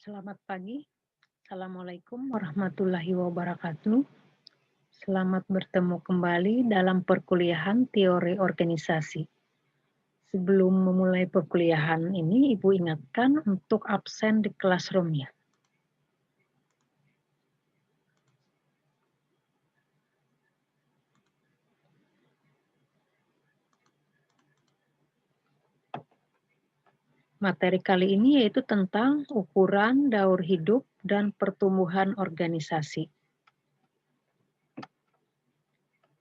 Selamat pagi. Assalamualaikum warahmatullahi wabarakatuh. Selamat bertemu kembali dalam perkuliahan teori organisasi. Sebelum memulai perkuliahan ini, Ibu ingatkan untuk absen di classroom ya. Materi kali ini yaitu tentang ukuran daur hidup dan pertumbuhan organisasi.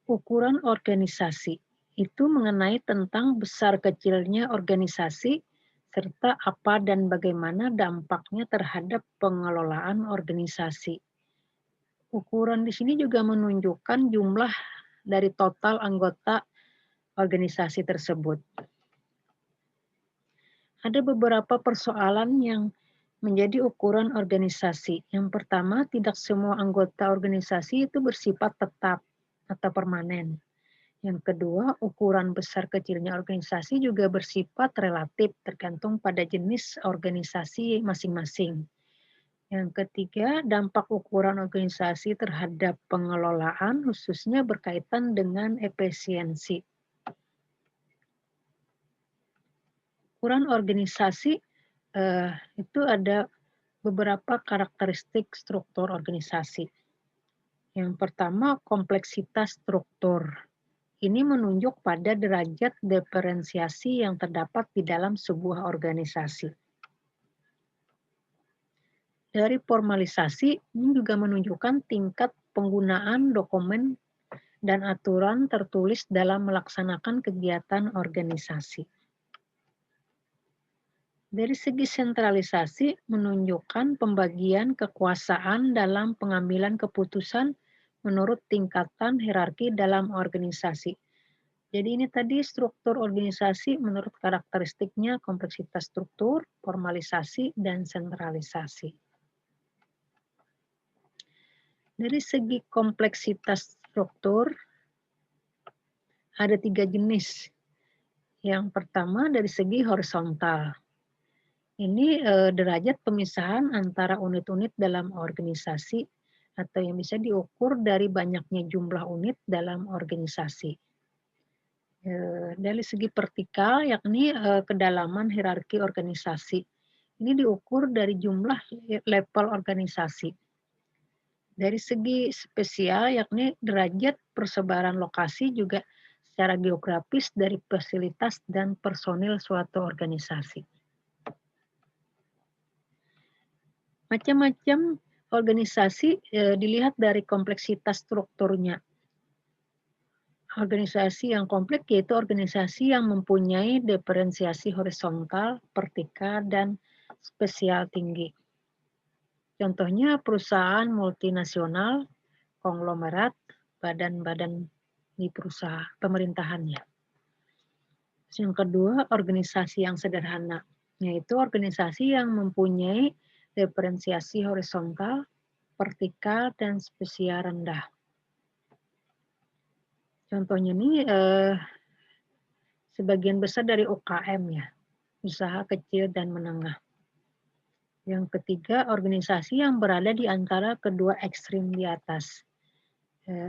Ukuran organisasi itu mengenai tentang besar kecilnya organisasi serta apa dan bagaimana dampaknya terhadap pengelolaan organisasi. Ukuran di sini juga menunjukkan jumlah dari total anggota organisasi tersebut. Ada beberapa persoalan yang menjadi ukuran organisasi. Yang pertama, tidak semua anggota organisasi itu bersifat tetap atau permanen. Yang kedua, ukuran besar kecilnya organisasi juga bersifat relatif tergantung pada jenis organisasi masing-masing. Yang ketiga, dampak ukuran organisasi terhadap pengelolaan khususnya berkaitan dengan efisiensi. Ukuran organisasi itu ada beberapa karakteristik struktur organisasi. Yang pertama, kompleksitas struktur. Ini menunjuk pada derajat diferensiasi yang terdapat di dalam sebuah organisasi. Dari formalisasi, ini juga menunjukkan tingkat penggunaan dokumen dan aturan tertulis dalam melaksanakan kegiatan organisasi. Dari segi sentralisasi, menunjukkan pembagian kekuasaan dalam pengambilan keputusan menurut tingkatan hierarki dalam organisasi. Jadi ini tadi struktur organisasi menurut karakteristiknya kompleksitas struktur, formalisasi, dan sentralisasi. Dari segi kompleksitas struktur, ada 3 jenis. Yang pertama dari segi horizontal. Ini derajat pemisahan antara unit-unit dalam organisasi atau yang bisa diukur dari banyaknya jumlah unit dalam organisasi. Dari segi vertikal, yakni kedalaman hierarki organisasi. Ini diukur dari jumlah level organisasi. Dari segi spesial, yakni derajat persebaran lokasi juga secara geografis dari fasilitas dan personil suatu organisasi. Macam-macam organisasi dilihat dari kompleksitas strukturnya. Organisasi yang kompleks yaitu organisasi yang mempunyai diferensiasi horizontal, vertikal, dan spesial tinggi. Contohnya perusahaan multinasional, konglomerat, badan-badan di perusahaan pemerintahannya. Yang kedua, organisasi yang sederhana, yaitu organisasi yang mempunyai diferensiasi horizontal, vertikal, dan spesial rendah. Contohnya ini sebagian besar dari UKM ya, usaha kecil dan menengah. Yang ketiga, organisasi yang berada di antara kedua ekstrim di atas.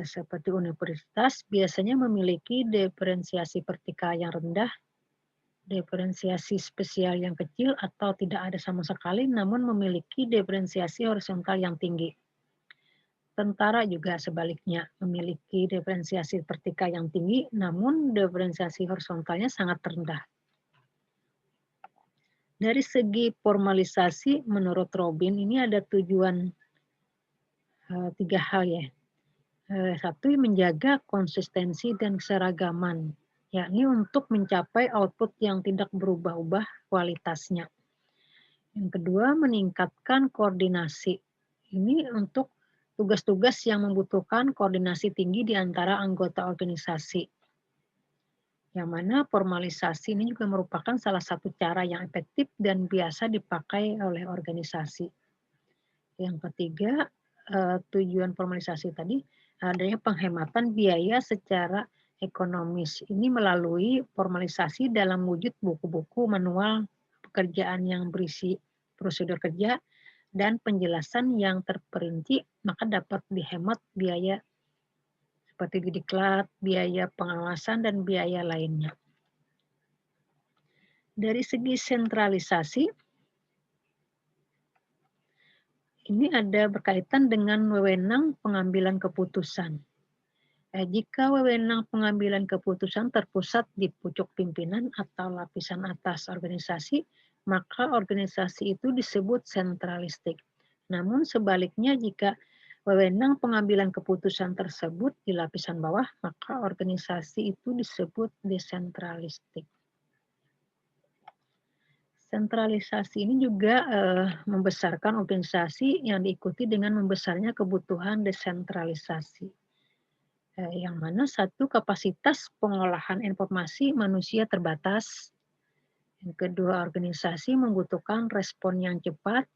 Seperti universitas biasanya memiliki diferensiasi vertikal yang rendah, diferensiasi spesial yang kecil atau tidak ada sama sekali, namun memiliki diferensiasi horizontal yang tinggi. Tentara juga sebaliknya memiliki diferensiasi vertikal yang tinggi, namun diferensiasi horizontalnya sangat rendah. Dari segi formalisasi, menurut Robin ini ada tujuan 3 hal ya. Satu, menjaga konsistensi dan keseragaman, yakni untuk mencapai output yang tidak berubah-ubah kualitasnya. Yang kedua, meningkatkan koordinasi. Ini untuk tugas-tugas yang membutuhkan koordinasi tinggi di antara anggota organisasi. Yang mana formalisasi ini juga merupakan salah satu cara yang efektif dan biasa dipakai oleh organisasi. Yang ketiga, tujuan formalisasi tadi adanya penghematan biaya secara ekonomis. Ini melalui formalisasi dalam wujud buku-buku manual pekerjaan yang berisi prosedur kerja dan penjelasan yang terperinci, maka dapat dihemat biaya seperti di diklat, biaya pengawasan, dan biaya lainnya. Dari segi sentralisasi, ini ada berkaitan dengan wewenang pengambilan keputusan. Jika wewenang pengambilan keputusan terpusat di pucuk pimpinan atau lapisan atas organisasi, maka organisasi itu disebut sentralistik. Namun sebaliknya, jika wewenang pengambilan keputusan tersebut di lapisan bawah, maka organisasi itu disebut desentralistik. Sentralisasi ini juga membesarkan organisasi yang diikuti dengan membesarnya kebutuhan desentralisasi. Yang mana satu, kapasitas pengolahan informasi manusia terbatas. Yang kedua, organisasi membutuhkan respon yang cepat.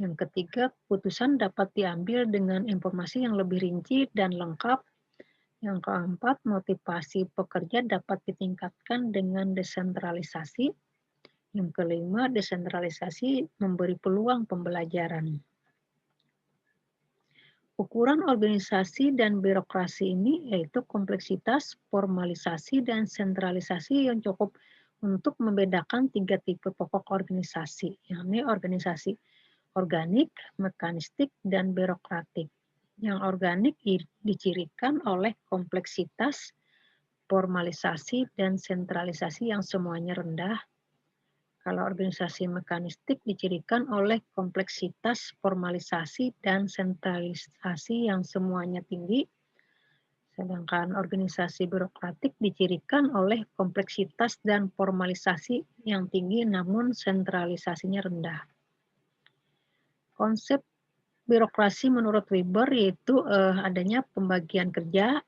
Yang ketiga, keputusan dapat diambil dengan informasi yang lebih rinci dan lengkap. Yang keempat, motivasi pekerja dapat ditingkatkan dengan desentralisasi. Yang kelima, desentralisasi memberi peluang pembelajaran. Ukuran organisasi dan birokrasi ini yaitu kompleksitas, formalisasi, dan sentralisasi yang cukup untuk membedakan 3 tipe pokok organisasi, yakni organisasi organik, mekanistik, dan birokratik. Yang organik dicirikan oleh kompleksitas, formalisasi, dan sentralisasi yang semuanya rendah. Kalau organisasi mekanistik dicirikan oleh kompleksitas, formalisasi, dan sentralisasi yang semuanya tinggi, sedangkan organisasi birokratik dicirikan oleh kompleksitas dan formalisasi yang tinggi namun sentralisasinya rendah. Konsep birokrasi menurut Weber yaitu adanya pembagian kerja,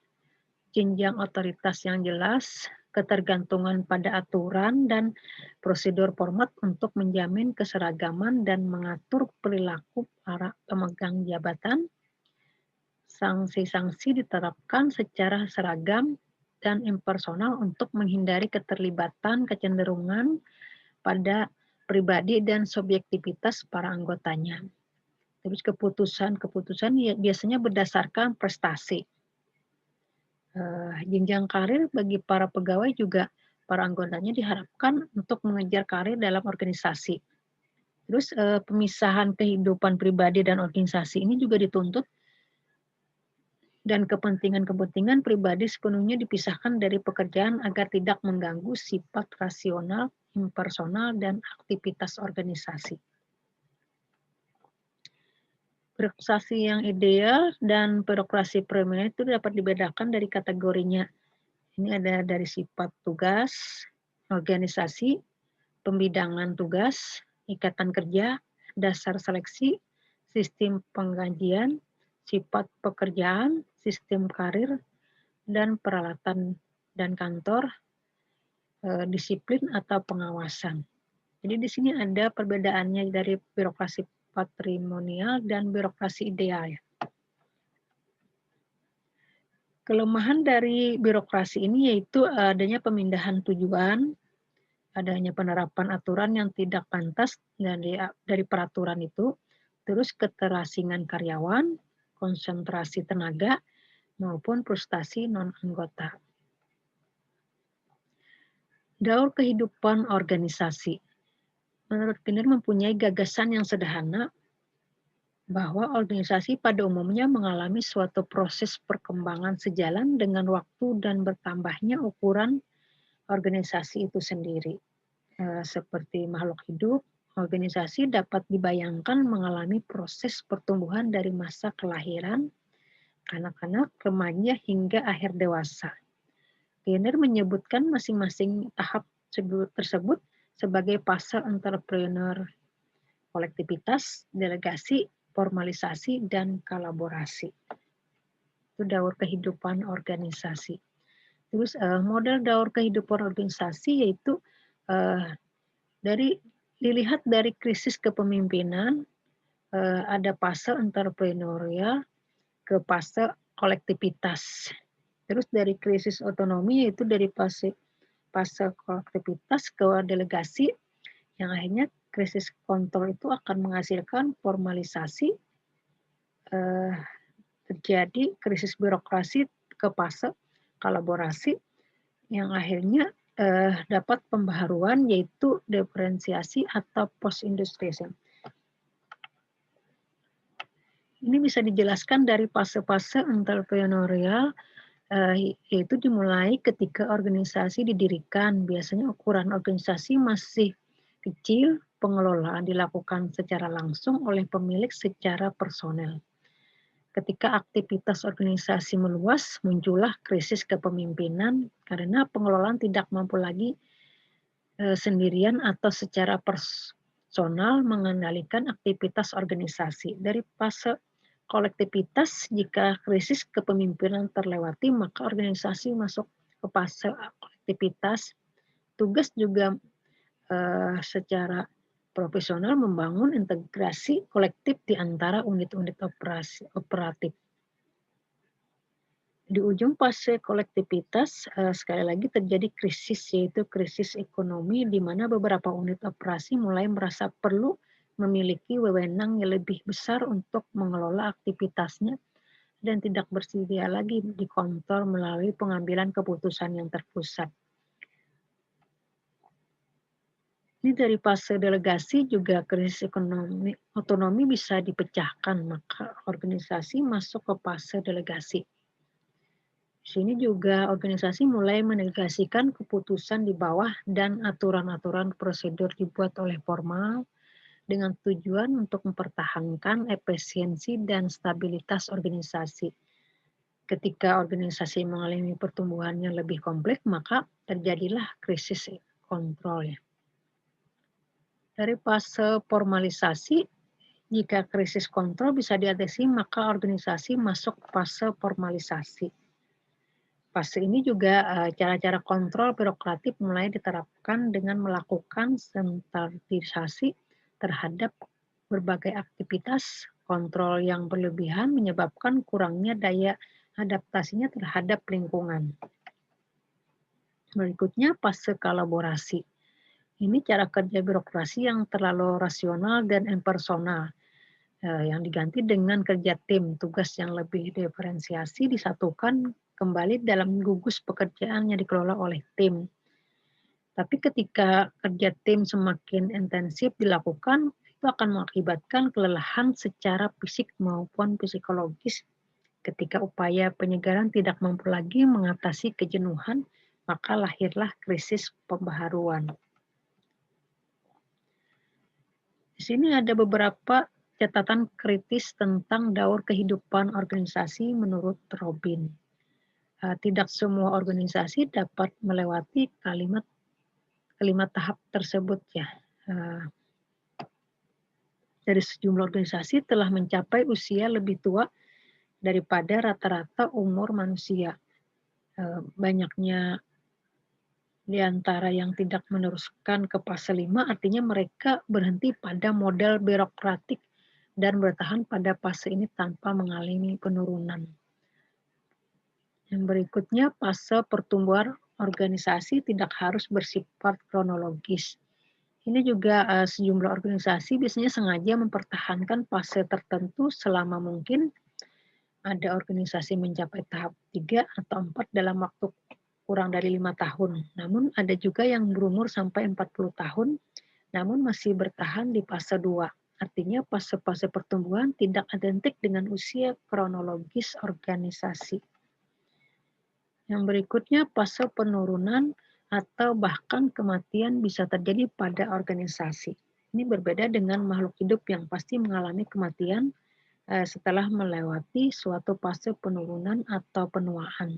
jenjang otoritas yang jelas, ketergantungan pada aturan dan prosedur format untuk menjamin keseragaman dan mengatur perilaku para pemegang jabatan. Sanksi-sanksi diterapkan secara seragam dan impersonal untuk menghindari keterlibatan kecenderungan pada pribadi dan subjektivitas para anggotanya. Terus keputusan ya biasanya berdasarkan prestasi. Jenjang karir bagi para pegawai juga para anggotanya diharapkan untuk mengejar karir dalam organisasi. Terus pemisahan kehidupan pribadi dan organisasi ini juga dituntut dan kepentingan-kepentingan pribadi sepenuhnya dipisahkan dari pekerjaan agar tidak mengganggu sifat rasional, impersonal, dan aktivitas organisasi. Birokrasi yang ideal dan birokrasi prominent itu dapat dibedakan dari kategorinya. Ini ada dari sifat tugas, organisasi, pembidangan tugas, ikatan kerja, dasar seleksi, sistem penggajian, sifat pekerjaan, sistem karir, dan peralatan dan kantor, disiplin atau pengawasan. Jadi di sini ada perbedaannya dari birokrasi patrimonial dan birokrasi ideal. Kelemahan dari birokrasi ini yaitu adanya pemindahan tujuan, adanya penerapan aturan yang tidak pantas dari peraturan itu, terus keterasingan karyawan, konsentrasi tenaga, maupun frustasi non-anggota. Daur kehidupan organisasi. Menurut Pinner mempunyai gagasan yang sederhana bahwa organisasi pada umumnya mengalami suatu proses perkembangan sejalan dengan waktu dan bertambahnya ukuran organisasi itu sendiri. Seperti makhluk hidup, organisasi dapat dibayangkan mengalami proses pertumbuhan dari masa kelahiran, kanak-kanak, remaja, hingga akhir dewasa. Pinner menyebutkan masing-masing tahap tersebut sebagai fase entrepreneur, kolektivitas, delegasi, formalisasi, dan kolaborasi. Itu daur kehidupan organisasi. Terus model daur kehidupan organisasi yaitu dilihat dari krisis kepemimpinan, ada fase entrepreneurial ke fase kolektivitas. Terus dari krisis otonomi yaitu dari fase kolektivitas ke delegasi, yang akhirnya krisis kontrol itu akan menghasilkan formalisasi, terjadi krisis birokrasi ke fase kolaborasi yang akhirnya dapat pembaharuan yaitu diferensiasi atau post industrialism. Ini bisa dijelaskan dari fase-fase entrepreneurial, yaitu dimulai ketika organisasi didirikan. Biasanya ukuran organisasi masih kecil, pengelolaan dilakukan secara langsung oleh pemilik secara personel. Ketika aktivitas organisasi meluas, muncullah krisis kepemimpinan karena pengelolaan tidak mampu lagi sendirian atau secara personal mengendalikan aktivitas organisasi. Dari fase kolektivitas, jika krisis kepemimpinan terlewati, maka organisasi masuk ke fase kolektivitas. Tugas juga secara profesional membangun integrasi kolektif di antara unit-unit operatif. Di ujung fase kolektivitas, sekali lagi terjadi krisis, yaitu krisis ekonomi, di mana beberapa unit operasi mulai merasa perlu memiliki wewenang yang lebih besar untuk mengelola aktivitasnya dan tidak bersedia lagi dikontrol melalui pengambilan keputusan yang terpusat. Ini dari fase delegasi juga krisis ekonomi otonomi bisa dipecahkan, maka organisasi masuk ke fase delegasi. Di sini juga organisasi mulai mendelegasikan keputusan di bawah dan aturan-aturan prosedur dibuat oleh formal dengan tujuan untuk mempertahankan efisiensi dan stabilitas organisasi. Ketika organisasi mengalami pertumbuhan yang lebih kompleks, maka terjadilah krisis kontrol ya. Dari fase formalisasi, jika krisis kontrol bisa diatasi, maka organisasi masuk fase formalisasi. Fase ini juga cara-cara kontrol birokratif mulai diterapkan dengan melakukan standarisasi terhadap berbagai aktivitas. Kontrol yang berlebihan menyebabkan kurangnya daya adaptasinya terhadap lingkungan. Berikutnya fase kolaborasi. Ini cara kerja birokrasi yang terlalu rasional dan impersonal, yang diganti dengan kerja tim. Tugas yang lebih diferensiasi disatukan kembali dalam gugus pekerjaan yang dikelola oleh tim. Tapi ketika kerja tim semakin intensif dilakukan, itu akan mengakibatkan kelelahan secara fisik maupun psikologis. Ketika upaya penyegaran tidak mampu lagi mengatasi kejenuhan, maka lahirlah krisis pembaharuan. Di sini ada beberapa catatan kritis tentang daur kehidupan organisasi menurut Robin. Tidak semua organisasi dapat melewati kelima tahap tersebut ya. Dari sejumlah organisasi telah mencapai usia lebih tua daripada rata-rata umur manusia. Banyaknya di antara yang tidak meneruskan ke fase 5 artinya mereka berhenti pada model birokratik dan bertahan pada fase ini tanpa mengalami penurunan. Yang berikutnya, fase pertumbuhan organisasi tidak harus bersifat kronologis. Ini juga sejumlah organisasi biasanya sengaja mempertahankan fase tertentu selama mungkin. Ada organisasi mencapai tahap 3 atau 4 dalam waktu kurang dari 5 tahun. Namun ada juga yang berumur sampai 40 tahun, namun masih bertahan di fase 2. Artinya fase-fase pertumbuhan tidak identik dengan usia kronologis organisasi. Yang berikutnya fase penurunan atau bahkan kematian bisa terjadi pada organisasi. Ini berbeda dengan makhluk hidup yang pasti mengalami kematian setelah melewati suatu fase penurunan atau penuaan.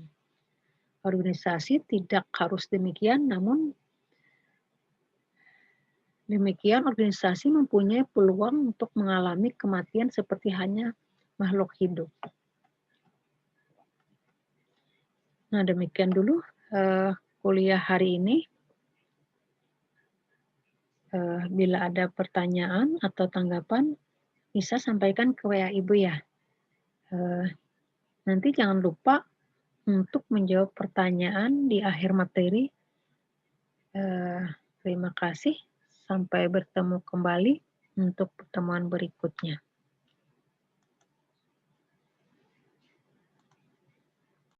Organisasi tidak harus demikian, namun demikian organisasi mempunyai peluang untuk mengalami kematian seperti hanya makhluk hidup. Nah, demikian dulu kuliah hari ini. Bila ada pertanyaan atau tanggapan, bisa sampaikan ke WA Ibu ya. Nanti jangan lupa untuk menjawab pertanyaan di akhir materi. Terima kasih. Sampai bertemu kembali untuk pertemuan berikutnya.